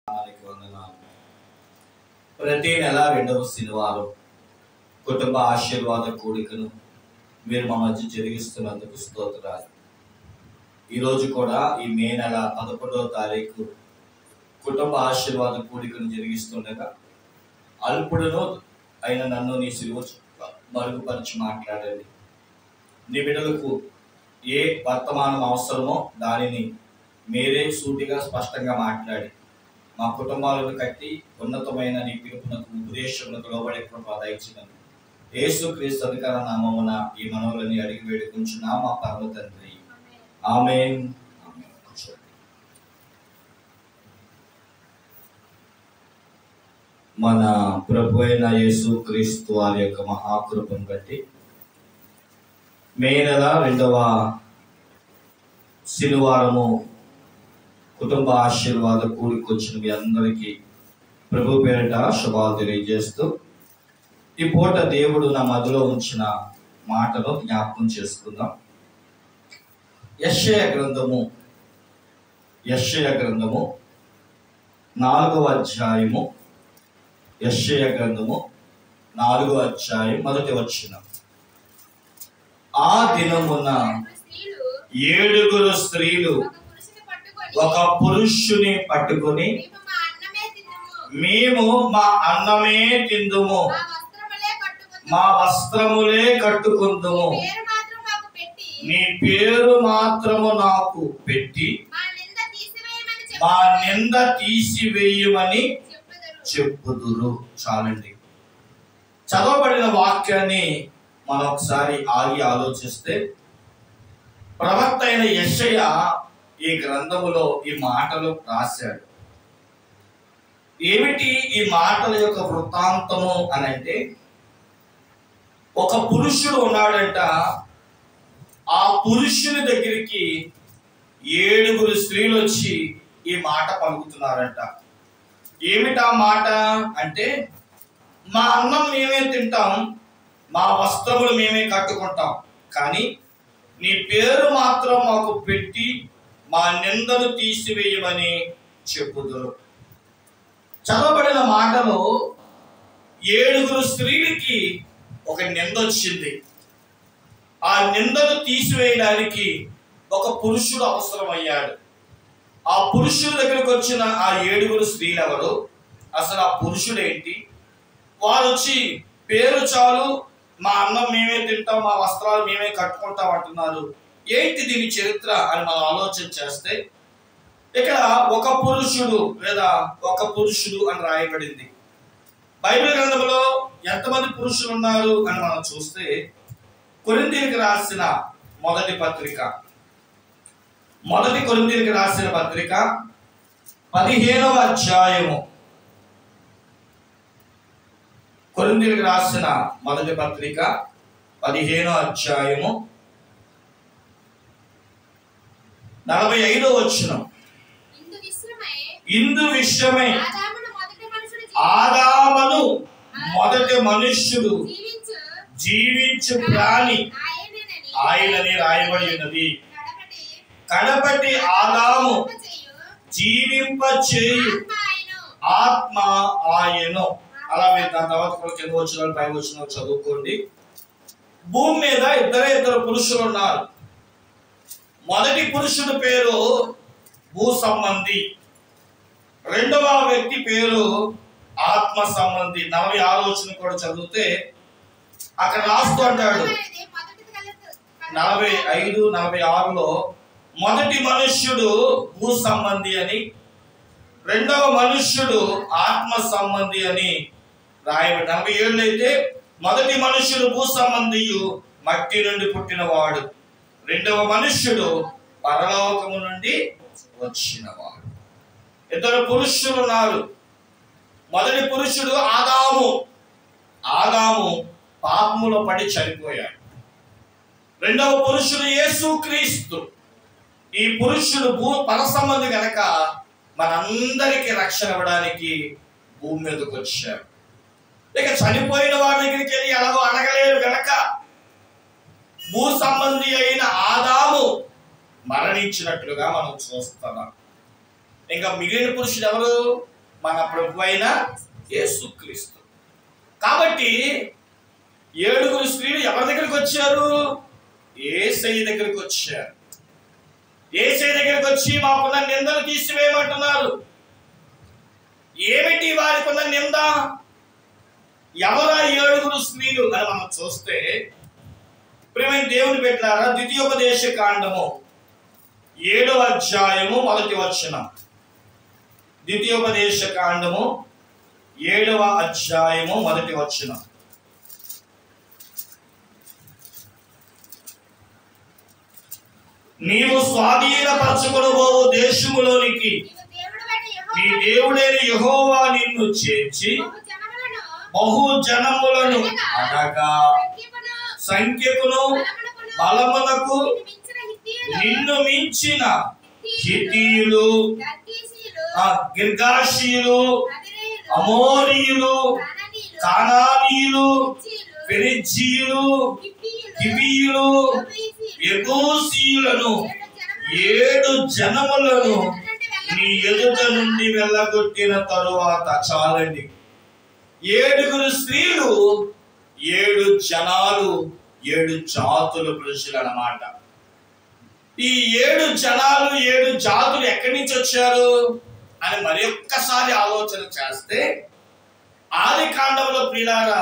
వందనాలు. ప్రతి నెల రెండవ శనివారం కుటుంబ ఆశీర్వాద కూడికను మీరు మా మధ్య జరిగిస్తున్నందుకు స్తోత్రాలు. ఈరోజు కూడా ఈ మే నెల 11వ తారీఖు కుటుంబ ఆశీర్వాద కూడికను జరిగిస్తుండగా అల్పుడును అయిన నన్ను నీ సిలువ మరుగుపరిచి మాట్లాడండి. నీ బిడ్డలకు ఏ వర్తమానం అవసరమో దానిని మీరే సూటిగా స్పష్టంగా మాట్లాడి మా కుటుంబాలను కట్టి ఉన్నతమైన నీ పిలుపునకు ఉపదేశములకు లోబడే కృప దయచేయమని యేసుక్రీస్తు అధికార నామమున ఈ మనవులని అడిగి వేడుకుంటున్నా మా పరమ తండ్రి. ఆమేన్. మన ప్రభు అయిన యేసుక్రీస్తు వారి యొక్క మహాకృపను బట్టి మే నెల రెండవ శనివారము కుటుంబ ఆశీర్వాద కూడికొచ్చిన మీ అందరికీ ప్రభు పేరిట శుభాలు తెలియజేస్తూ ఈ పూట దేవుడు నా మదిలో ఉంచిన మాటను జ్ఞాపకం చేసుకుందాం. యెషయా గ్రంథము 4వ అధ్యాయము. యెషయా గ్రంథము 4వ అధ్యాయం 1వ వచనం. ఆ దినమున 7 స్త్రీలు ఒక పురుషుని పట్టుకొని మేము మా అన్నమే తిందుము, మా వస్త్రములే కట్టుకుందుము, నీ పేరు మాత్రము నాకు పెట్టి మా నింద తీసివేయమని చెప్పుదురు. చాలండి. చదవబడిన వాక్యాన్ని మనం ఒకసారి ఆగి ఆలోచిస్తే ప్రవక్త అయిన యెషయా ఈ గ్రంథములో ఈ మాటలు రాశాడు. ఏమిటి ఈ మాటల యొక్క వృత్తాంతము అని అంటే, ఒక పురుషుడు ఉన్నాడంట. ఆ పురుషుని దగ్గరికి 7 స్త్రీలు వచ్చి ఈ మాట పలుకుతున్నారంట. ఏమిటా మాట అంటే, మా అన్నం మేమే తింటాం, మా వస్త్రములు మేమే కట్టుకుంటాం, కానీ నీ పేరు మాత్రం మాకు పెట్టి మా నిందను తీసివేయమని చెప్పుదురు. చదవబడిన మాటలో 7 స్త్రీలకి ఒక నింద వచ్చింది. ఆ నిందను తీసివేయడానికి ఒక పురుషుడు అవసరమయ్యాడు. ఆ పురుషుడి దగ్గరకు వచ్చిన ఆ 7 స్త్రీలు ఎవరు? అసలు ఆ పురుషుడు ఏంటి? వారు వచ్చి పేరు చాలు, మా అన్నం మేమే తింటాం, మా వస్త్రాలు మేమే కట్టుకుంటాం అంటున్నారు. ఏంటి దీని చరిత్ర అని మనం ఆలోచన చేస్తే, ఇక్కడ ఒక పురుషుడు లేదా ఒక పురుషుడు అని రాయబడింది. బైబిల్ గ్రంథంలో ఎంతమంది పురుషులు ఉన్నారు అని మనం చూస్తే, కొరింథీయులకు రాసిన మొదటి పత్రిక 15వ అధ్యాయము. కొరింథీయులకు రాసిన మొదటి పత్రిక 15వ అధ్యాయము 45వ వచనం. ఇందు విషయమై ఆదామును మొదటి మనుష్యుడు జీవించు ప్రాణి ఆయనని రాయబడి ఉన్నది. కడపటి ఆదాము జీవింపచేయు ఆత్మ ఆయను. అలా మీరు దాని తర్వాత కూడా కింద వచ్చిన పై వచ్చిన చదువుకోండి. భూమి మీద ఇద్దరు పురుషులు ఉన్నారు. మొదటి పురుషుడు పేరు భూ సంబంధి, రెండవ వ్యక్తి పేరు ఆత్మ సంబంధి. 46 కూడా చదివితే అక్కడ రాస్తూ అంటాడు 45, 46లో మొదటి మనుష్యుడు భూ సంబంధి అని, రెండవ మనుష్యుడు ఆత్మ సంబంధి అని రాయబడి. 47 అయితే మొదటి మనుష్యుడు భూ సంబంధియు మట్టి నుండి పుట్టినవాడు, రెండవ మనుష్యుడు పరలోకము నుండి వచ్చినవాడు. 2 పురుషులు ఉన్నారు. మొదటి పురుషుడు ఆదాము పాపములో పడి చనిపోయాడు. రెండవ పురుషుడు యేసుక్రీస్తు. ఈ పురుషుడు పర సంబంధి గనక మనందరికీ రక్షణ ఇవ్వడానికి భూమి మీదకి వచ్చాడు. ఇక చనిపోయిన వారి దగ్గరికి వెళ్ళి ఎలాగో అడగలేరు గనక భూ సంబంధి అయిన ఆదాము మరణించినట్లుగా మనం చూస్తున్నాం. ఇంకా మిగిలిన పురుషుడు ఎవరు? మన ప్రభు అయిన యేసుక్రీస్తు. కాబట్టి 7 స్త్రీలు ఎవరి దగ్గరికి వచ్చారు? యేసయ్య దగ్గరికి వచ్చారు. యేసయ్య దగ్గరికి వచ్చి మాకున్న నిందలు తీసివేయమంటున్నారు. ఏమిటి వారికి ఉన్న నింద? ఎవరా 7 స్త్రీలు అని మనం చూస్తే, ప్రియమైన దేవుని బిడ్డలారా, ద్వితీయోపదేశ కాండము 7వ అధ్యాయము 1వ వచనం. ద్వితీయోపదేశ కాండము 7వ అధ్యాయము 1వ వచనం. నీవు స్వాధీనపరచుకొనబోవు దేశములోనికి నీ దేవుడైన యెహోవా నిన్ను చేర్చి బహు జనములను అనగా సంఖ్యకును బలమునకు నిన్ను మించిన హిత్తీయులు, గిర్గాషీయులు, అమోరీయులు, కానానీయులు, పెరిజ్జీయులు, హివ్వీయులు, యెబూసీయులను 7 జనములను నీ ఎదుట నుండి వెళ్ళగొట్టిన తరువాత, చాలండి, 7 స్త్రీలు, 7 జనాలు, 7 జాతుల ప్రజలు అన్నమాట. ఈ 7 జనాలు, 7 జాతులు ఎక్కడి నుంచి వచ్చారు అని మరి ఒక్కసారి ఆలోచన చేస్తే, ఆది కాండంలో ప్రియులారా,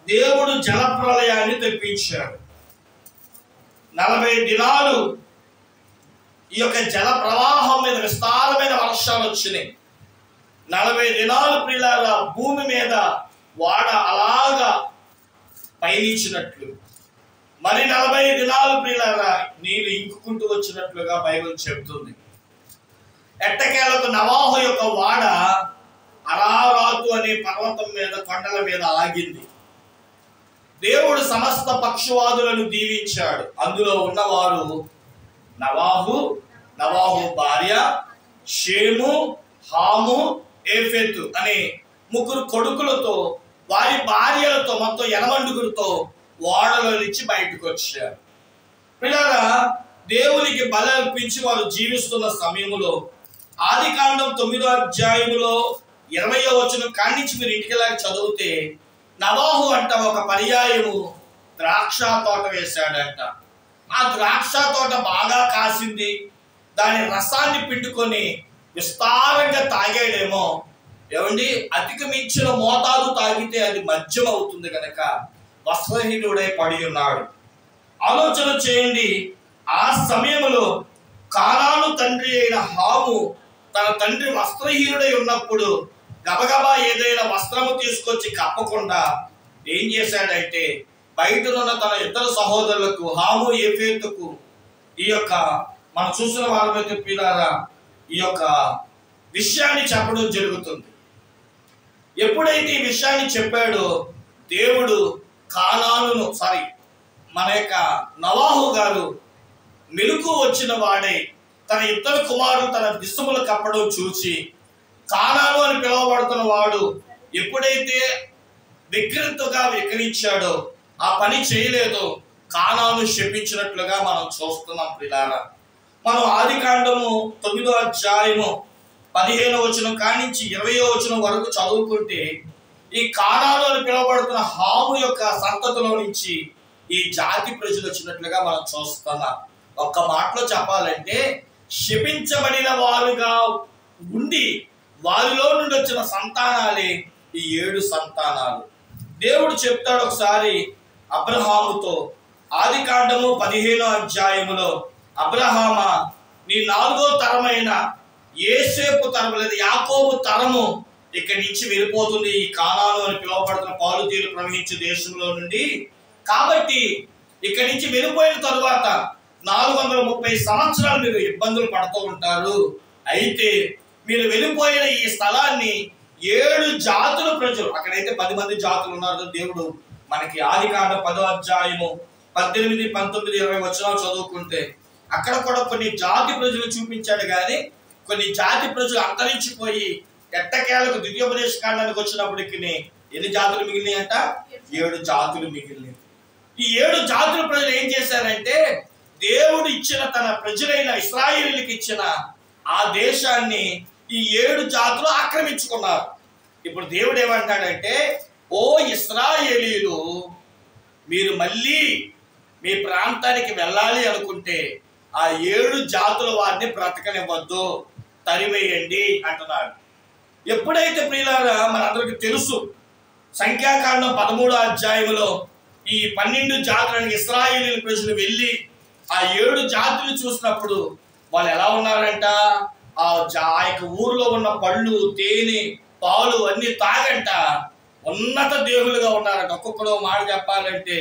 దేవుడు జలప్రలయాన్ని తెప్పించాడు. 40 దినాలు ఈ యొక్క జల ప్రవాహం మీద విస్తారమైన వర్షాలు వచ్చినాయి. 40 దినాలు ప్రియులారా భూమి మీద వాడ అలాగా పయనించినట్లు, మరి 40 దినాలు ప్రియులారా నీళ్లు ఇంకుకుంటూ వచ్చినట్లుగా బైబిల్ చెబుతుంది. ఎట్టకేలకు నోవహు యొక్క వాడ అరారాతు అనే పర్వతం మీద, కొండల మీద ఆగింది. దేవుడు సమస్త పక్షవాదులను దీవించాడు. అందులో ఉన్నవారు నోవహు భార్య, షేము, హాము, ఏఫెతు అనే 3 కొడుకులతో, వారి భార్యలతో, మొత్తం 80 ఓడలో నుంచి బయటకు వచ్చారు. పిల్లరా, దేవునికి బలి అర్పించి వారు జీవిస్తున్న సమయంలో ఆది కాండం 9వ అధ్యాయములో 20వ వచనం కానించి మీరు ఇంటికి చదివితే, నోవహు అంట ఒక పర్యాయము ద్రాక్ష తోట వేశాడంట. ఆ ద్రాక్ష తోట బాగా కాసింది. దాని రసాన్ని పిండుకొని విస్తారంగా తాగాడేమో. ఏమండి, అధిక మించిన మోతాదు తాగితే అది మద్యం అవుతుంది కనుక వస్త్రహీనుడై పడి ఉన్నాడు. ఆలోచన చేయండి, ఆ సమయంలో కానాను తండ్రి అయిన హాము తన తండ్రి వస్త్రహీనుడై ఉన్నప్పుడు గబగబా ఏదైనా వస్త్రము తీసుకొచ్చి కప్పకుండా ఏం చేశాడంటే, బయటనున్న తన ఇద్దరు సహోదరులకు, హాము, ఏఫెతుకు, ఈ యొక్క మనం చూసిన వాళ్ళమైతే పిల్లారా ఈ యొక్క విషయాన్ని చెప్పడం జరుగుతుంది. ఎప్పుడైతే ఈ విషయాన్ని చెప్పాడో, దేవుడు కానానును మన యొక్క నోవహు గారు మెలుకు వచ్చిన వాడై తన ఇద్దరు కుమారులు తన దిశములు కప్పడం చూసి, కానాను అని పిలువబడుతున్న వాడు ఎప్పుడైతే వికృతగా వికరించాడో, ఆ పని చేయలేదో, కానాను శపించినట్లుగా మనం చూస్తున్నాం. పిల్లారా, మనం ఆది కాండము 9వ అధ్యాయము 15వ వచనం కానించి 20వ వచనం వరకు చదువుకుంటే, ఈ కానాను అని పిలువబడుతున్న హాము యొక్క సంతతిలో నుంచి ఈ జాతి ప్రజలు వచ్చినట్లుగా మనం చూస్తున్నాం. ఒక్క మాటలో చెప్పాలంటే, శపించబడిన వారుగా ఉండి వారిలో నుండి వచ్చిన సంతానాలే ఈ 7 సంతానాలు. దేవుడు చెప్తాడు ఒకసారి అబ్రహాముతో, ఆది కాండము 15వ అధ్యాయములో, అబ్రహామా, నీ 4వ తరమైన యోసేపు తరము లేదా యాకోబు తరము ఇక్కడి నుంచి వెళ్ళిపోతుంది ఈ కానాను అని పిలువబడుతున్న పాలుతీలు ప్రవహించే దేశంలో నుండి. కాబట్టి ఇక్కడి నుంచి వెళ్ళిపోయిన తరువాత 430 సంవత్సరాలు మీరు ఇబ్బందులు పడుతూ ఉంటారు. అయితే మీరు వెళ్ళిపోయిన ఈ స్థలాన్ని 7 జాతుల ప్రజలు, అక్కడైతే 10 మంది జాతులు ఉన్నారు. దేవుడు మనకి ఆది కాండం 10వ అధ్యాయము 18, 19, 20 వచనాలు చదువుకుంటే అక్కడ కూడా కొన్ని జాతి ప్రజలు చూపించాడు. కానీ కొన్ని జాతి ప్రజలు అంతరించిపోయి ఎట్టకేలకు ద్వితీయోపదేశ కాండానికి వచ్చినప్పటికి ఎన్ని జాతులు మిగిలినాయి అంట? 7 జాతులు మిగిలినాయి. ఈ 7 జాతుల ప్రజలు ఏం చేశారంటే, దేవుడు ఇచ్చిన తన ప్రజలైన ఇశ్రాయేలీయులకు ఇచ్చిన ఆ దేశాన్ని ఈ 7 జాతులు ఆక్రమించుకున్నారు. ఇప్పుడు దేవుడు ఏమంటాడంటే, ఓ ఇశ్రాయేలీయులు, మీరు మళ్ళీ మీ ప్రాంతానికి వెళ్ళాలి అనుకుంటే ఆ 7 జాతుల వారిని బ్రతకనివ్వద్దు, తరివేయండి అంటున్నాడు. ఎప్పుడైతే ప్రియులారా మనందరికీ తెలుసు, సంఖ్యాకాండం 13వ అధ్యాయంలో ఈ 12 జాతులను ఇశ్రాయేలీయుల ప్రజలు వెళ్ళి ఆ 7 జాతులు చూసినప్పుడు వాళ్ళు ఎలా ఉన్నారంట, ఆ యొక్క ఊరిలో ఉన్న పళ్ళు, తేనె, పాలు అన్ని తాగంట ఉన్నత దేవులుగా ఉన్నారంట. ఒక్కొక్కడు మాట చెప్పాలంటే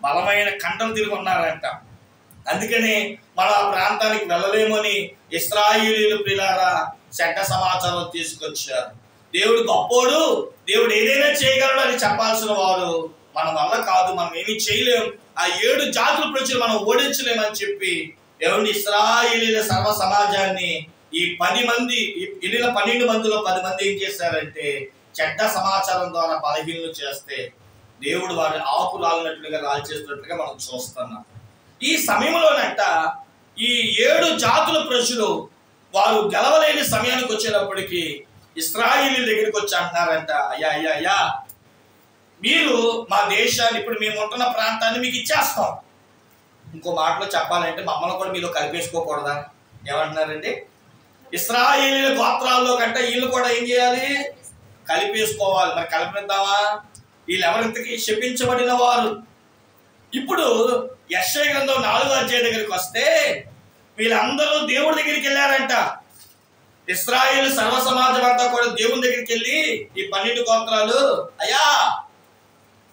బలమైన కంటలు తిరిగి ఉన్నారంట. అందుకని మన ఆ ప్రాంతానికి వెళ్ళలేమని ఇశ్రాయేలీయులు ప్రియులారా చెడ్డ సమాచారం తీసుకొచ్చారు. దేవుడు గొప్పోడు, దేవుడు ఏదైనా చేయగలడు అని చెప్పాల్సిన వారు మన వల్ల కాదు, మనం ఏమీ చేయలేము, ఆ 7 జాతుల ప్రజలు మనం ఓడించలేమని చెప్పి ఎవరిని ఇశ్రాయేలీయుల సర్వ సమాజాన్ని ఈ 10 మంది వెళ్ళిన 12 మందిలో 10 మంది ఏం చేశారంటే చెడ్డ సమాచారం ద్వారా బలహీనలు చేస్తే దేవుడు వారిని ఆకు రాలినట్లుగా రాల్చేస్తున్నట్లుగా మనం చూస్తున్నాం. ఈ సమయంలోనంట ఈ 7 జాతుల ప్రజలు వారు గెలవలేని సమయానికి వచ్చేటప్పటికి ఇశ్రాయేలీయుల దగ్గరికి వచ్చి అంటున్నారంట, అయ్యా అయ్యా అయ్యా, మీరు మా దేశాన్ని, ఇప్పుడు మేము ఉంటున్న ప్రాంతాన్ని మీకు ఇచ్చేస్తాం. ఇంకో మాటలో చెప్పాలంటే మమ్మల్ని కూడా మీలో కలిపేసుకోకూడదా? ఏమంటున్నారండి, ఇశ్రాయేలీయుల గోత్రాల్లో కంటే వీళ్ళు కూడా ఏం చేయాలి, కలిపేసుకోవాలి. మరి కలిపిద్దామా? వీళ్ళు ఎవరింతకి శపించబడిన వారు. ఇప్పుడు యెషయా గ్రంథం 4వ అధ్యాయం దగ్గరికి వస్తే వీళ్ళందరూ దేవుడి దగ్గరికి వెళ్ళారంట. ఇశ్రాయేలు సర్వ సమాజం అంతా కూడా దేవుని దగ్గరికి వెళ్ళి ఈ 12 గోత్రాలు, అయ్యా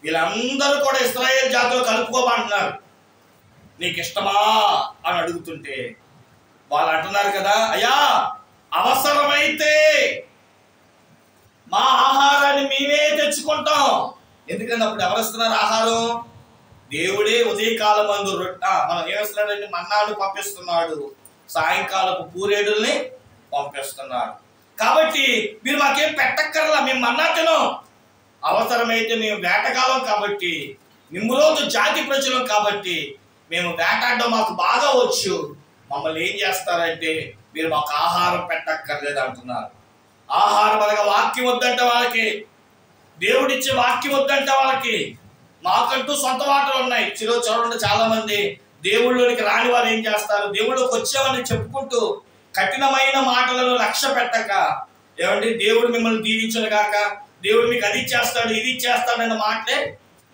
వీళ్ళందరూ కూడా ఇశ్రాయేల్ జాతిలో కలుపుకోమంటున్నారు, నీకు ఇష్టమా అని అడుగుతుంటే వాళ్ళు అంటున్నారు కదా, అయ్యా అవసరమైతే మా ఆహారాన్ని మేమే తెచ్చుకుంటాం. ఎందుకంటే అప్పుడు ఎవరు ఇస్తున్నారు ఆహారం? దేవుడే ఉదయకాలం మందు మనం ఏమిస్తున్నాడండి, మన్నాను పంపిస్తున్నాడు, సాయంకాలపు పూరేడుల్ని పంపిస్తున్నాడు. కాబట్టి మీరు మాకేం పెట్టక్కర్లా, మేము మన్నా తినం. అవసరమైతే మేము వేటకాలం కాబట్టి, నిమ్మురోజు జాతి ప్రజలం కాబట్టి మేము వేటాడడం మాకు బాగా వచ్చు, మమ్మల్ని ఏం చేస్తారంటే మీరు మాకు ఆహారం పెట్టక్కర్లేదు అంటున్నారు. ఆహారం అనగా వాక్యం వద్దంట వాళ్ళకి, దేవుడిచ్చే వాక్యం వద్దంట వాళ్ళకి. మాకంటూ సొంత మాటలు ఉన్నాయి. చూడండి, చాలా మంది దేవుళ్ళలోనికి రాని వారు ఏం చేస్తారు, దేవుళ్ళకి వచ్చేవాళ్ళని చెప్పుకుంటూ కఠినమైన మాటలను లక్ష్య పెట్టక, ఏమండి దేవుడు మిమ్మల్ని దీవించను గాక, దేవుడు మీకు అది ఇచ్చేస్తాడు ఇది ఇచ్చేస్తాడు అన్న మాటలే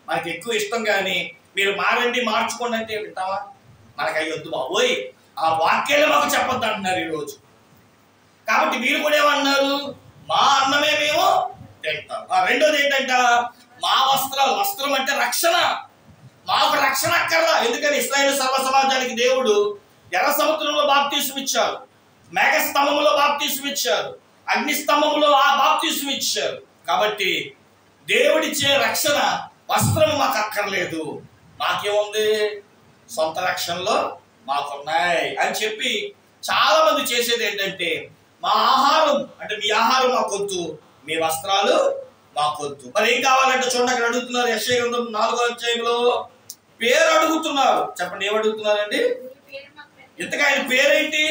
మనకి ఎక్కువ ఇష్టం. కానీ మీరు మారండి మార్చుకోండి అంటే వింటావా? మనకు అవి వద్దు బాబోయ్, ఆ వాక్యాలే మాకు చెప్పొద్దు అంటున్నారు ఈరోజు. కాబట్టి వీరు కూడా ఏమన్నారు, మా అన్నమే మేము తింటాం. రెండోది ఏంటంట, మా వస్త్రాలు, వస్త్రం అంటే రక్షణ, మాకు రక్షణ అక్కర్లా. ఎందుకని ఇశ్రాయేలు సర్వ సమాజానికి దేవుడు ఎర్ర సముద్రంలో బాప్తీసం ఇచ్చారు, మేఘ స్తంభంలో బాప్తీసం ఇచ్చారు, అగ్ని స్తంభంలో ఆ బాప్తీసం ఇచ్చారు. కాబట్టి దేవుడిచ్చే రక్షణ వస్త్రం మాకు అక్కర్లేదు, మాకేముంది సొంత రక్షణలో మాకున్నాయి అని చెప్పి చాలా మంది చేసేది ఏంటంటే, మా ఆహారం అంటే మీ ఆహారం మాకొద్దు, మీ వస్త్రాలు మాకొద్దు. మరి ఏం కావాలంటే చూడండి, అక్కడ అడుగుతున్నారు. యెషయా గ్రంథం 4వ అధ్యాయంలో పేరు అడుగుతున్నారు. చెప్పండి, ఏం అడుగుతున్నారండి? ఇంతగా ఆయన పేరేంటి?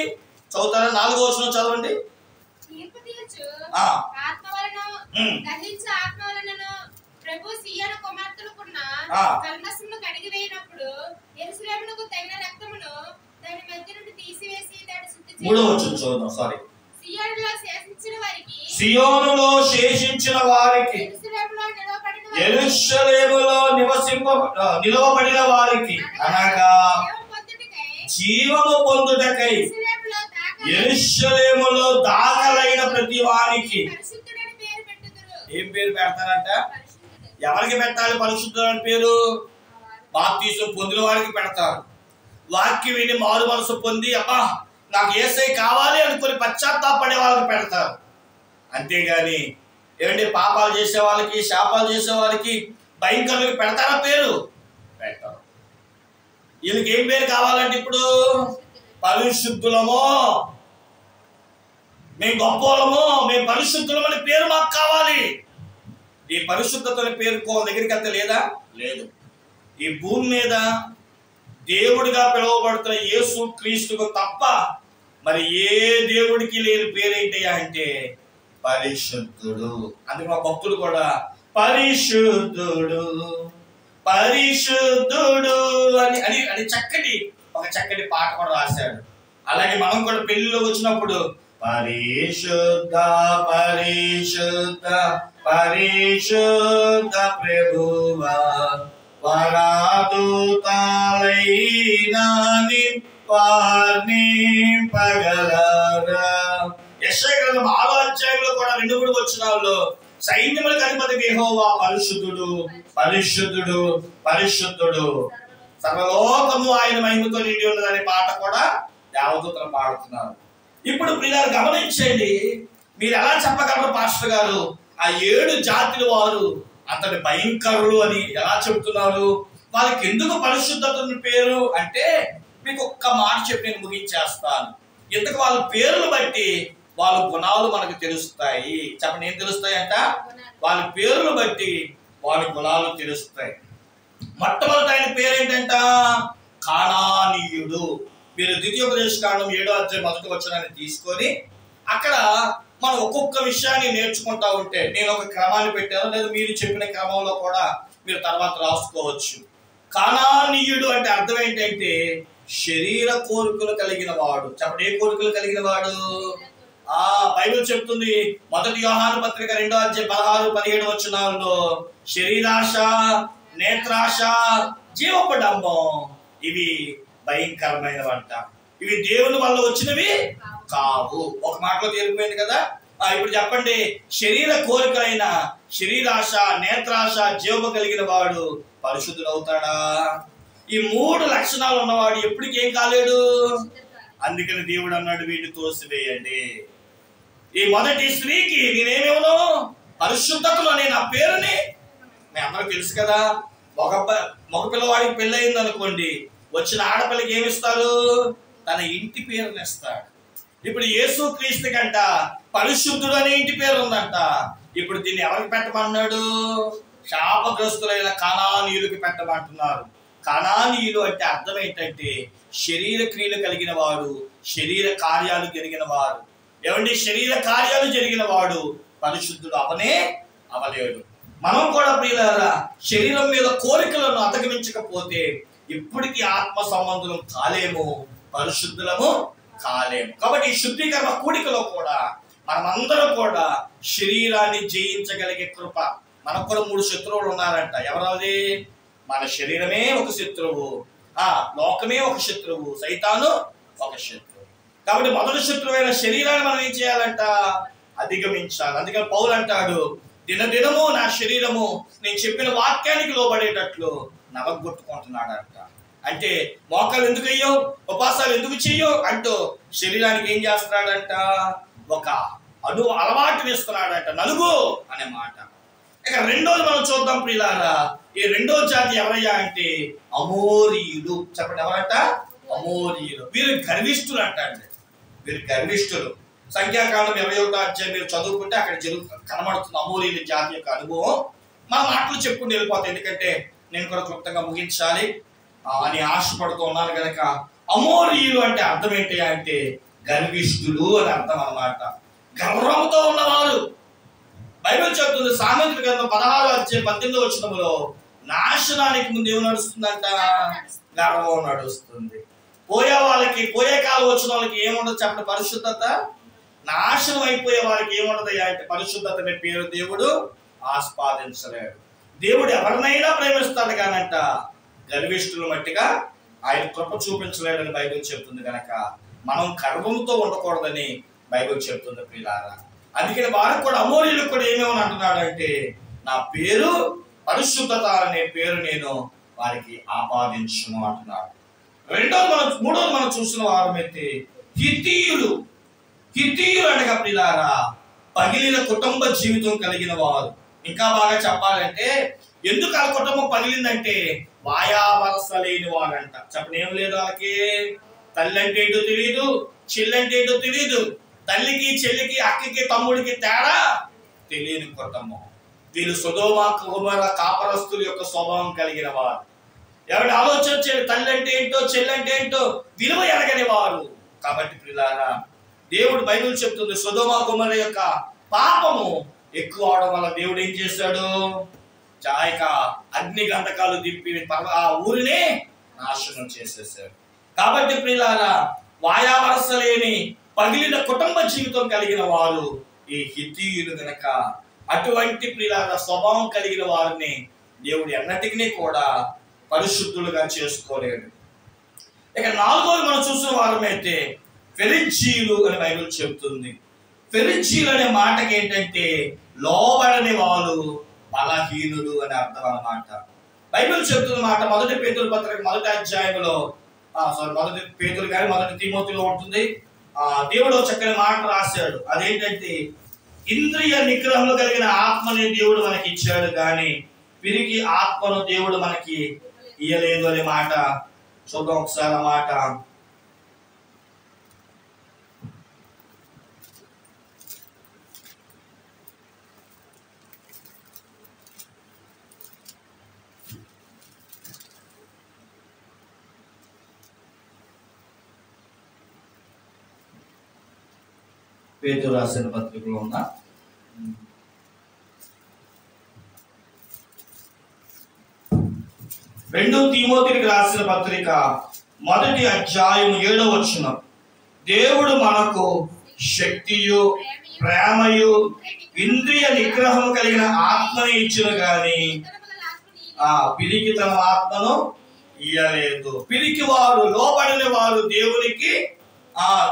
చదువుతారా? 4వ వచనం చదవండి. ప్రభు సియోను కుమార్తెలకున్న కల్మషమును కడిగివేయనప్పుడు యెరూషలేమునకు తగిన రక్తమును దాని మధ్య నుండి తీసివేసి దాన్ని శుద్ధి చేసి, 3వ వచనం చదువుదాం. సారీ. సియోనులో శేషించిన వారికి యెరూషలేములో నిలవబడిన వారికి అనగా జీవము పొందుటకై యెరూషలేములో దాఖలైన ప్రతి వారికి ఏం పేరు పెడతారంట? ఎవరికి పెట్టాలి పరిశుద్ధుడు అని పేరు? బాప్తీసం పొందిన వారికి పెడతారు. వాక్యం విని మారు మనసు పొంది అబ్బా నాకు యేసయ్య కావాలి అనుకుని పశ్చాత్తాపడే వాళ్ళకి పెడతారు. అంతేగాని ఏమంటే పాపాలు చేసే వాళ్ళకి, శాపాలు చేసే వాళ్ళకి, భయంకరులకి పెడతారా పేరు? పెట్టారు. వీళ్ళకి ఏం పేరు కావాలంటే ఇప్పుడు పరిశుద్ధులమో, మేము గొప్పలమో, మేము పరిశుద్ధులమని పేరు మాకు కావాలి. ఈ పరిశుద్ధతని పేరుకో దగ్గరికి అంత లేదా? లేదు. ఈ భూమి మీద దేవుడిగా పిలువబడుతున్న యేసు క్రీస్తుకు తప్ప మరి ఏ దేవుడికి లేని పేరేంటయ్యా అంటే పరిశుద్ధుడు. అందుకే మా భక్తులు కూడా పరిశుద్ధుడు పరిశుద్ధుడు అని అని అని చక్కటి పాట కూడా రాశాడు. అలాగే మనం కూడా పెళ్లిలో వచ్చినప్పుడు పరిశుద్ధ పరిశుద్ధ పరిశుద్ధ ప్రభువా వరాదుతాలైనాని వారిని పగలరా. యెషయా గ్రంథం 6వ అధ్యాయంలో కూడా 2-3 వచనాల్లో సైన్యములకు అధిపతి యెహోవా పరిశుద్ధుడు పరిశుద్ధుడు పరిశుద్ధుడు సర్వలోకము ఆయన మహిమతో నిండి ఉన్నదనే పాట కూడా దేవదూతలు పాడుతున్నారు. ఇప్పుడు ప్రియులారా గమనించండి, మీరు ఎలా చెప్పగలరు పాస్టర్ గారు ఆ 7 జాతుల వారు అతని భయంకరులు అని ఎలా చెబుతున్నారు? వాళ్ళకి ఎందుకు పరిశుద్ధత పేరు అంటే మీకు ఒక్క మాట చెప్పి నేను ముగించేస్తాను. ఇంతకు వాళ్ళ పేర్లు బట్టి వాళ్ళ గుణాలు మనకు తెలుస్తాయి. చెప్పండి, ఏం తెలుస్తాయి అంట? వాళ్ళ పేర్లు బట్టి వాళ్ళ గుణాలు తెలుస్తాయి. మొట్టమొదటి ఆయన పేరేంటంట? కానానీయుడు. మీరు ద్వితీయోపదేశకాండం 7వ అధ్యాయం 1వ వచనాన్ని తీసుకొని అక్కడ మనం ఒక్కొక్క విషయాన్ని నేర్చుకుంటా ఉంటే, నేను ఒక క్రమాన్ని పెట్టాను, లేదా మీరు చెప్పిన క్రమంలో కూడా మీరు తర్వాత రాసుకోవచ్చు. కానానీయుడు అంటే అర్థం ఏంటంటే శరీర కోరికలు కలిగిన వాడు. చెప్పండి, ఏ కోరికలు కలిగిన వాడు? బైబిల్ చెప్తుంది 1 యోహాను పత్రిక 2వ అధ్యాయం 16-17 వచనాల్లో శరీరాశ, నేత్రాశ, జీవపడంబం ఇవి భయంకరమైనవంట. ఇవి దేవుని వల్ల వచ్చినవి కావు. ఒక మాటలో తేలిపోయింది కదా. ఇప్పుడు చెప్పండి, శరీర కోరికలైన శరీరాశ, నేత్రాశ, జీవము కలిగిన వాడు పరిశుద్ధుడు అవుతాడా? ఈ 3 లక్షణాలు ఉన్నవాడు ఎప్పటికీ ఏం కాలేడు. అందుకని దేవుడు అన్నాడు, వీటిని తోసివేయండి. ఈ మొదటి స్త్రీకి నేనేమేమో పరిశుద్ధతలో నేను ఆ పేరుని మీ అందరికి తెలుసు కదా. మగ పిల్లవాడికి పెళ్ళయింది అనుకోండి, వచ్చిన ఆడపిల్లకి ఏమిస్తారు? తన ఇంటి పేరుని ఇస్తాడు. ఇప్పుడు యేసు క్రీస్తు కంట పరిశుద్ధుడు అనే ఇంటి పేరు ఉందంట. ఇప్పుడు దీన్ని ఎవరికి పెట్టమన్నాడు? శాపగ్రస్తులైన కానానీయులకి పెట్టమంటున్నారు. కానానీయులు అంటే అర్థం ఏంటంటే శరీర క్రియలు కలిగిన వాడు, శరీర కార్యాలు జరిగిన వాడు. ఏమండి, శరీర కార్యాలు జరిగిన వాడు పరిశుద్ధుడు అవలేడు. మనం కూడా ప్రియులారా శరీరం మీద కోరికలను అధిగమించకపోతే ఇప్పటికీ ఆత్మ సంబంధులం కాలేము, పరిశుద్ధులము కాలేము. కాబట్టి ఈ శుద్ధీకరణ కూడికలో కూడా మనమందరం కూడా శరీరాన్ని జయించగలిగే కృప. మనకు కూడా 3 శత్రువులు ఉన్నారంట. ఎవరది? మన శరీరమే ఒక శత్రువు, లోకమే ఒక శత్రువు, సైతాను ఒక శత్రువు. కాబట్టి మొదటి శత్రువైన శరీరాన్ని మనం ఏం చేయాలంట? అధిగమించాలి. అందుకని పౌలు అంటాడు, దినదినము నా శరీరము నేను చెప్పిన వాక్యానికి లోబడేటట్లు నవగొట్టుకుంటున్నాడంట. అంటే మోకాలు ఎందుకు అయ్యో, ఉపవాసాలు ఎందుకు చెయ్యో అంటూ శరీరానికి ఏం చేస్తున్నాడంట? ఒక అలవాటుని ఇస్తున్నాడంట, నలుగు అనే మాట. ఇక రెండోది మనం చూద్దాం ప్రియులారా. ఈ 2వ జాతి ఎవరయ్యా అంటే అమోరీయులు. చెప్పండి, ఎవరంట? అమోరీయులు. వీరు గర్విష్ఠులు అంటండి. వీరు గర్విష్ఠులు. సంఖ్యాకాండం 21వ అధ్యాయం మీరు చదువుకుంటే అక్కడ కనబడుతుంది అమోరీయుల జాతి యొక్క అనుభవం. మన మాటలు చెప్పుకుంటూ వెళ్ళిపోతాయి, ఎందుకంటే నేను కూడా క్లుప్తంగా ముగించాలి అని ఆశపడుతూ ఉన్నాను కనుక. అమోరీయులు అంటే అర్థం ఏంటి అంటే గర్విష్ఠులు అని అర్థం అన్నమాట. గర్వంతో ఉన్నవారు. బైబిల్ చెప్తుంది సామెతల గ్రంథం 16వ అధ్యాయం 18వ వచనంలో నాశనానికి ముందు ఏమి నడుస్తుందంట? గర్వం నడుస్తుంది. పోయే కాలం వచ్చిన వాళ్ళకి ఏముండదు చెప్పండి? పరిశుద్ధత. నాశనం అయిపోయే వారికి ఏముండదు అంటే పరిశుద్ధత అనే పేరు దేవుడు ఆస్వాదించలేడు. దేవుడు ఎవరినైనా ప్రేమిస్తాడు కానంట గర్విష్ఠులు మట్టిగా ఆయన కృప చూపించలేడని బైబిల్ చెప్తుంది కనుక మనం గర్వంతో ఉండకూడదని బైబిల్ చెప్తుంది ప్రియులారా. అందుకని వారికి కూడా అమోరీయులకు కూడా ఏమేమని అంటున్నాడు అంటే నా పేరు పరిశుద్ధత అనే పేరు నేను వారికి ఆపాదించును అంటున్నాడు. మూడోది మనం చూసిన వారమైతే హిత్తీయులు. హిత్తీయులు అనగా ప్రియులారా పగిలిన కుటుంబ జీవితం కలిగిన వారు. ఇంకా బాగా చెప్పాలంటే ఎందుకు ఆ కుటుంబం పగిలిందంటే వాయావరస లేని వారంట. చెప్పండి, ఏం లేదు వాళ్ళకి. తల్లి అంటే ఏంటో తెలియదు, చెల్లి అంటే ఏంటో తెలియదు, తల్లికి చెల్లికి అక్కకి తమ్ముడికి తేడా తెలియని కుటుంబం. వీళ్ళు సొదొమ గొమొర్ర కాపరస్తుల యొక్క స్వభావం కలిగిన వారు. ఎవరి ఆలోచన తల్లి అంటే ఏంటో చెల్లి అంటే ఏంటో విలువ ఎరగని వారు. కాబట్టి ప్రియులారా, దేవుడు బైబిల్ చెప్తుంది సొదొమ గొమొర్రా యొక్క పాపము ఎక్కువ అవడం వల్ల దేవుడు ఏం చేశాడు? అగ్ని గంధకాలు దింపి ఆ ఊరిని నాశనం చేసేసాడు. కాబట్టి ప్రియులారా, వాయావరస లేని పగిలిన కుటుంబ జీవితం కలిగిన వారు ఈ హిత్తీయులు గనక అటువంటి ప్రియులారా స్వభావం కలిగిన వారిని దేవుడు ఎన్నటికీ కూడా పరిశుద్ధులుగా చేసుకోలేడు. ఇక నాలుగోది మనం చూసిన వారమైతే ఫెరిజ్జీయులు అని బైబిల్ చెబుతుంది. ఫెరిజ్జీయులు అనే మాటకి ఏంటంటే లోబడని వాళ్ళు, బలహీనులు అని అర్థం అన్నమాట. బైబిల్ చెబుతున్న మాట మొదటి పేతురు పత్రిక మొదటి అధ్యాయంలో మొదటి పేతురు గారి మొదటి తిమోతిలో ఉంటుంది. దేవుడు చక్కని మాట రాశాడు. అదేంటంటే ఇంద్రియ నిగ్రహంలో కలిగిన ఆత్మని దేవుడు మనకి ఇచ్చాడు, కానీ పిరికి ఆత్మను దేవుడు మనకి ఇయ్యలేదు అనే మాట. చూద్దాం ఒకసారి ఆ మాట. పేతురు రాసిన పత్రికలో ఉన్న 2 తిమోతికి రాసిన పత్రిక మొదటి అధ్యాయం 7వ వచనం, దేవుడు మనకు శక్తియు ప్రేమయు ఇంద్రియ నిగ్రహం కలిగిన ఆత్మని ఇచ్చిన గాని పిరికి తన ఆత్మను ఇయ్యలేదు. పిరికి వారు, లోబడిన వారు దేవునికి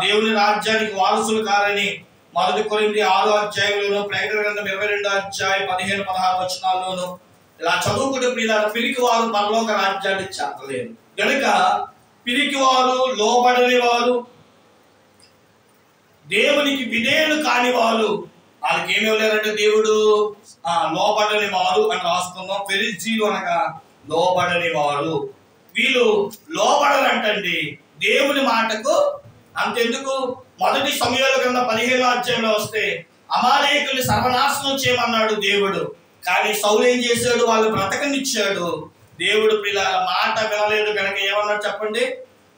దేవుని రాజ్యానికి వారసులు కారని మొదటి కొరింథీ 6వ అధ్యాయంలోను, ప్రకటన గ్రంథం 22వ అధ్యాయం 15-16 వచనాల్లోను ఇలా చదువుకుంటే ప్రియులారా, పిరికి వారు పరలోక రాజ్యాన్ని చేరలేరు గనుక పిరికి వారు, లోబడని వారు, దేవునికి విధేయులు కాని వారు, వాళ్ళకి ఏమి ఇవ్వలేరంటే దేవుడు లోబడని వారు అని రాసుకుందాం. ఫెరిజ్జీయులు అనగా లోబడని వారు. వీళ్ళు లోబడరంటండి దేవుని మాటకు. అంతెందుకు, మొదటి సమూయేలు గ్రంథం 15వ అధ్యాయంలో వస్తే అమాలేకుల్ని సర్వనాశనం చేయమన్నాడు దేవుడు, కానీ సౌలు ఏం చేశాడు? వాళ్ళు బ్రతకనిచ్చాడు. దేవుడు ప్రియులారా మాట వినలేదు కనుక ఏమన్నాడు చెప్పండి?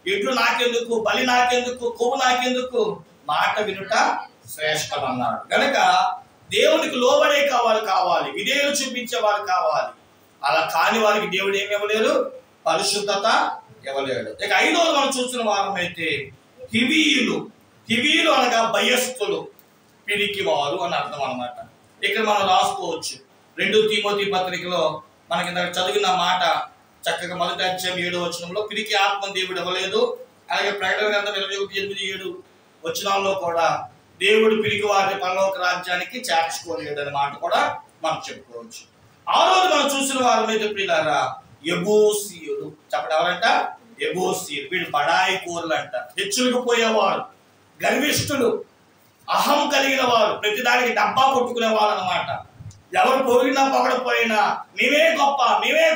ఎడ్లు నాకెందుకు, బలి నాకెందుకు, కొవ్వు నాకెందుకు, మాట వినుట శ్రేష్టం అన్నాడు. కనుక దేవునికి లోబడే కావాలి, విధేయులు చూపించే వారు కావాలి. అలా కాని వారికి దేవుడు ఏమి ఇవ్వలేరు? పరిశుద్ధత ఇవ్వలేడు. ఇక 5వది మనం చూసిన వారం అయితే హివీయులు అనగా భయస్థులు, పిరికి వారు అని అర్థం అన్నమాట. ఇక్కడ మనం రాసుకోవచ్చు 2 తిమోతి పత్రికలో మనకి చదివిన మాట చక్కగా మొదటి అధ్యాయం 7వ వచనంలో పిరికి ఆత్మ దేవుడు ఇవ్వలేదు. అలాగే ప్రకటన గ్రంథం 21:8-7 వచనాల్లో కూడా దేవుడు పిరికి వారిని పరలోక రాజ్యానికి చేర్చుకోలేడు అనే మాట కూడా మనం చెప్పుకోవచ్చు. 6వది మనం చూసిన వారి మీద ప్రియులారా యెబూసీయులు. చెప్పండి ఎవరంట? యెబూసీయులు. వీళ్ళు బడాయి కూరలు అంట, హెచ్చులకు పోయేవారు, గర్విష్ఠులు, అహం కలిగిన వారు, ప్రతిదానికి డబ్బా కొట్టుకునే వాళ్ళు అన్నమాట. ఎవరు పొగిడినా పొగడపోయినా మేమే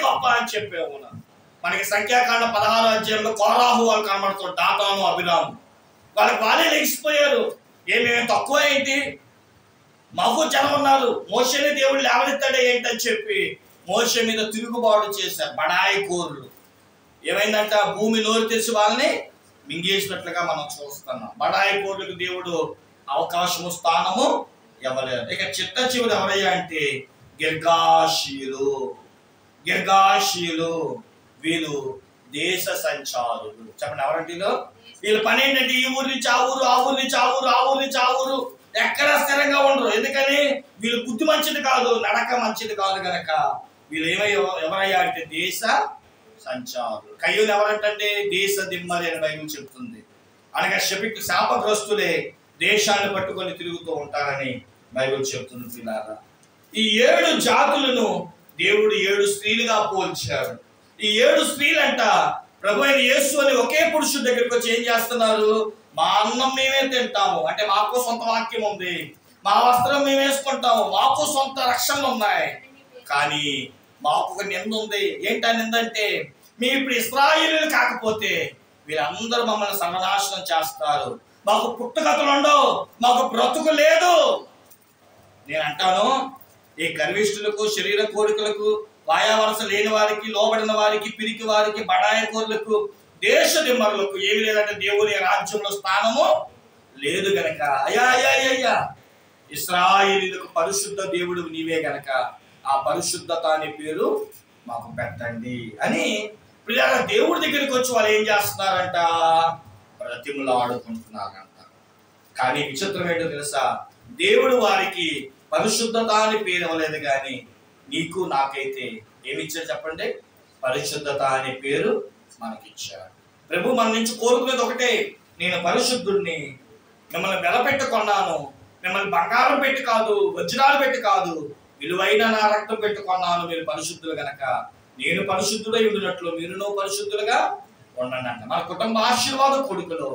గొప్ప అని చెప్పేవారు. మనకి సంఖ్యాకాండ 16వ అధ్యాయంలో కోరాహు వాళ్ళు కనబడుతారు, దాతాను, అభిరాము. వాళ్ళే లెగిసిపోయారు. ఏమేమి తక్కువ ఏంటి, మాకు జనం ఉన్నారు, మోషేని దేవుడు లేవనెత్తాడే ఏంటని చెప్పి మోషే మీద తిరుగుబాటు చేశారు బడాయి కూరలు. ఏమైందంట? భూమి నోరు తెరిచి వాళ్ళని మింగేసినట్లుగా మనం చూస్తున్నాం. బడాయి కూరలకు దేవుడు అవకాశము, స్థానము ఇవ్వలేదు. ఇక చిట్ట చివరి ఎవరయ్యా అంటే గిర్గాషీయులు. వీళ్ళు దేశ సంచారులు. చెప్పండి ఎవరంటే వీళ్ళ పని ఏంటంటే ఈ ఊరి నుంచి ఆ ఊరు, ఆ ఊరి నుంచి ఆ ఊరు, ఆ ఊరి నుంచి ఆ ఊరు, ఎక్కడా స్థిరంగా ఉండరు. ఎందుకని? వీళ్ళు బుద్ధి మంచిది కాదు, నడక మంచిది కాదు గనక వీళ్ళు ఎవరయ్యా అంటే దేశ సంచారులు. కయ్యూలు ఎవరంటే దేశ దిమ్మరి అని బైబిల్ చెప్తుంది. అనగా శాపగ్రస్తులే దేశాన్ని పట్టుకొని తిరుగుతూ ఉంటారని బైబిల్ చెప్తుంది. పిల్లారా, ఈ 7 జాతులను దేవుడు 7 స్త్రీలుగా పోల్చారు. ఈ 7 స్త్రీలంట ప్రభు అయిన యేసు అని ఒకే పురుషుడి దగ్గరికి వచ్చి ఏం చేస్తున్నారు? మా అన్నం మేమే తింటాము, అంటే మాకు సొంత వాక్యం ఉంది, మా వస్త్రం మేము వేసుకుంటాము, మాకు సొంత రక్షణలు ఉన్నాయి, కానీ మాకు ఒక నింద ఉంది. ఏంటా నిందంటే మేము ఇప్పుడు ఇశ్రాయేలీయులు కాకపోతే వీళ్ళందరూ మమ్మల్ని సర్వనాశనం చేస్తారు, మాకు పుట్టుకథలు ఉండవు, మాకు బ్రతుకు లేదు. నేను అంటాను, ఈ గర్విష్ఠులకు, శరీర కోరికలకు, వాయావరస లేని వారికి, లోబడిన వారికి, పిరికి వారికి, బడాయి కోరులకు దేశ దిమ్మరులకు ఏమి లేదంటే దేవుని రాజ్యంలో స్థానము లేదు గనక అయ్యా ఇశ్రాయేలీయులకు పరిశుద్ధ దేవుడు నీవే గనక ఆ పరిశుద్ధత అనే పేరు మాకు పెట్టండి అని పిల్లల దేవుడి దగ్గరికి వచ్చి వాళ్ళు ఏం చేస్తున్నారంట? బ్రతిములు ఆడుకుంటున్నారంట. కానీ విచిత్రం ఏంటో తెలుసా? దేవుడు వారికి పరిశుద్ధత అని పేరు ఇవ్వలేదు, కానీ నీకు నాకైతే ఏమిచ్చారు చెప్పండి? పరిశుద్ధత అనే పేరు మనకిచ్చాడు. ప్రభు మన నుంచి కోరుకునేది ఒకటే, నేను పరిశుద్ధుడిని, మిమ్మల్ని వెలపెట్టి కొన్నాను, మిమ్మల్ని బంగారం పెట్టి కాదు, వజ్రాలు పెట్టి కాదు, విలువైన నా రక్తం పెట్టి కొన్నాను, మీరు పరిశుద్ధులు గనక నేను పరిశుద్ధుడై ఉండినట్లు మీరును పరిశుద్ధులుగా ఉండండి అంట. మన కుటుంబ ఆశీర్వాద కొడుకులో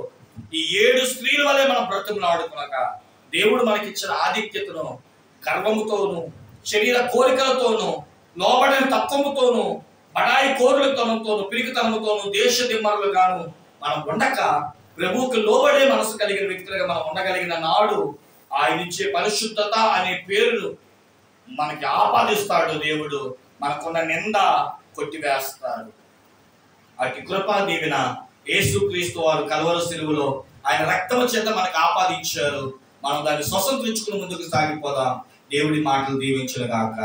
ఈ 7 స్త్రీల వలె మనం బ్రతుకులు ఆడుకున్నాక దేవుడు మనకిచ్చిన ఆధిక్యతను గర్వముతోను, శరీర కోరికలతోను, లోబడిన తత్వముతోను, బడాయి కోరులతోను, పిరికితనముతోను, దేశ దిమ్మరులుగాను మనం ఉండక ప్రభువుకు లోబడే మనసు కలిగిన వ్యక్తులుగా మనం ఉండగలిగిన నాడు ఆయన ఇచ్చే పరిశుద్ధత అనే పేరును మనకి ఆపాదిస్తాడు దేవుడు. మనకున్న నింద కొట్టివేస్తాడు. అటు కృపా దీవెన యేసుక్రీస్తు వారు కల్వరి శిలువలో ఆయన రక్తము చేత మనకు ఆపాదించారు. మనం దాన్ని స్వతంత్రించుకుని ముందుకు సాగిపోదాం. దేవుడి మాటలు దీవించును గాక.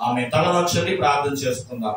ఆమె తల వంచండి, ప్రార్థన చేసుకుందాం.